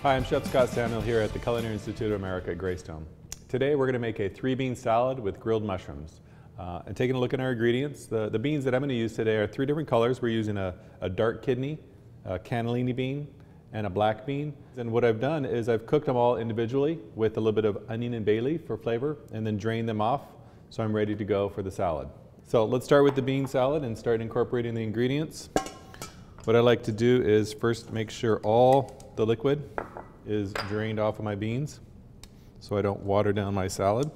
Hi, I'm Chef Scott Samuel here at the Culinary Institute of America at Greystone. Today we're going to make a 3-bean salad with grilled mushrooms. And taking a look at our ingredients, the beans that I'm going to use today are 3 different colors. We're using a dark kidney, a cannellini bean, and a black bean. And what I've done is I've cooked them all individually with a little bit of onion and bay leaf for flavor, and then drained them off so I'm ready to go for the salad. So let's start with the bean salad and start incorporating the ingredients. What I like to do is first make sure all the liquid is drained off of my beans so I don't water down my salad.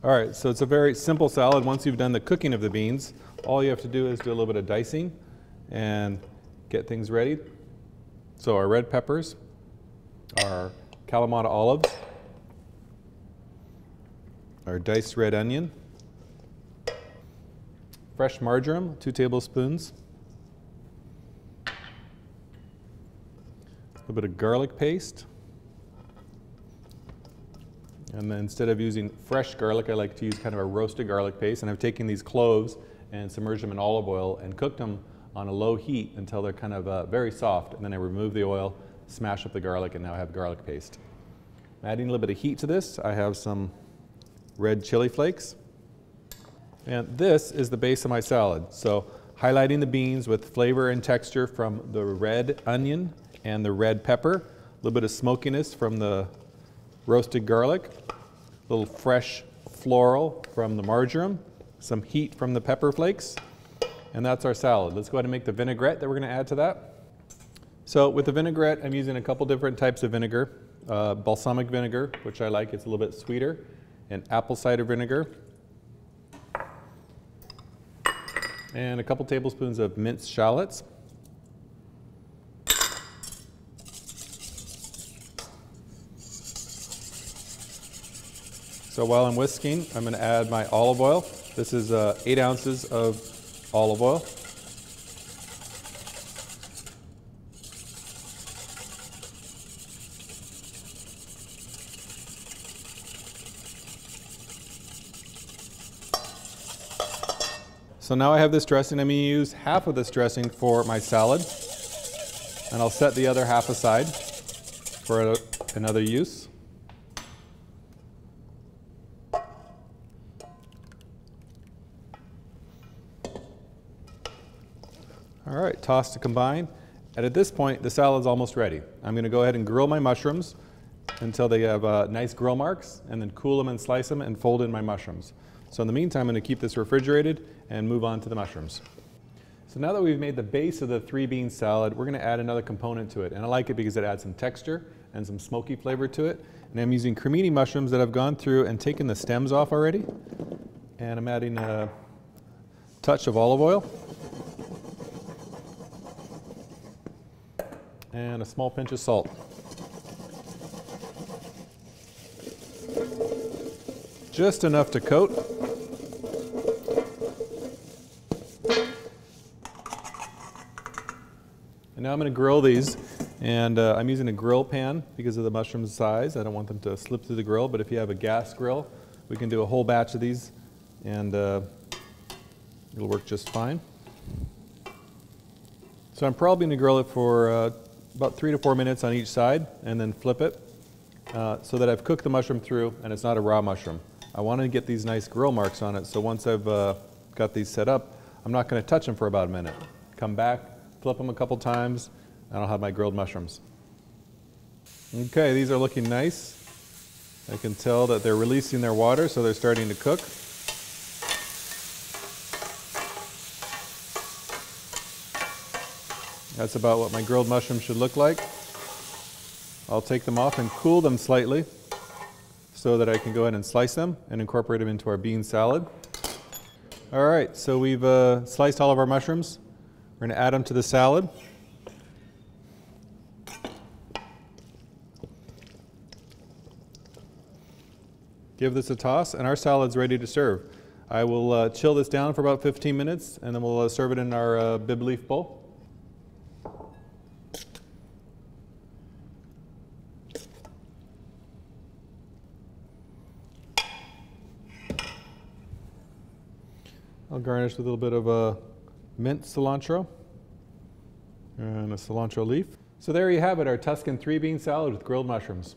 All right, so it's a very simple salad. Once you've done the cooking of the beans, all you have to do is do a little bit of dicing and get things ready. So our red peppers, our Kalamata olives, our diced red onion, fresh marjoram, 2 tablespoons, a little bit of garlic paste, and then instead of using fresh garlic, I like to use kind of a roasted garlic paste, and I've taken these cloves and submerged them in olive oil and cooked them on a low heat until they're kind of very soft, and then I remove the oil, smash up the garlic, and now I have garlic paste. I'm adding a little bit of heat to this. I have some red chili flakes. And this is the base of my salad. So highlighting the beans with flavor and texture from the red onion and the red pepper, a little bit of smokiness from the roasted garlic, a little fresh floral from the marjoram, some heat from the pepper flakes, and that's our salad. Let's go ahead and make the vinaigrette that we're going to add to that. So with the vinaigrette, I'm using a couple different types of vinegar. Balsamic vinegar, which I like, it's a little bit sweeter, and apple cider vinegar, and a couple tablespoons of minced shallots. So while I'm whisking, I'm going to add my olive oil. This is 8 ounces of olive oil. So now I have this dressing. I'm going to use half of this dressing for my salad, and I'll set the other half aside for another use. All right, toss to combine. And at this point, the salad's almost ready. I'm going to go ahead and grill my mushrooms until they have nice grill marks, and then cool them and slice them and fold in my mushrooms. So in the meantime, I'm going to keep this refrigerated and move on to the mushrooms. So now that we've made the base of the 3-bean salad, we're going to add another component to it. And I like it because it adds some texture and some smoky flavor to it. And I'm using Crimini mushrooms that I've gone through and taken the stems off already. And I'm adding a touch of olive oil and a small pinch of salt. Just enough to coat. And now I'm going to grill these, and I'm using a grill pan because of the mushroom size. I don't want them to slip through the grill, but if you have a gas grill, we can do a whole batch of these, and it'll work just fine. So I'm probably going to grill it for about 3 to 4 minutes on each side, and then flip it so that I've cooked the mushroom through and it's not a raw mushroom. I want to get these nice grill marks on it, so once I've got these set up, I'm not going to touch them for about a minute. Come back, flip them a couple times, and I'll have my grilled mushrooms. Okay, these are looking nice. I can tell that they're releasing their water, so they're starting to cook. That's about what my grilled mushrooms should look like. I'll take them off and cool them slightly so that I can go ahead and slice them and incorporate them into our bean salad. All right, so we've sliced all of our mushrooms. We're going to add them to the salad. Give this a toss, and our salad's ready to serve. I will chill this down for about 15 minutes, and then we'll serve it in our bib leaf bowl. I'll garnish with a little bit of minced cilantro and a cilantro leaf. So there you have it, our Tuscan 3-bean salad with grilled mushrooms.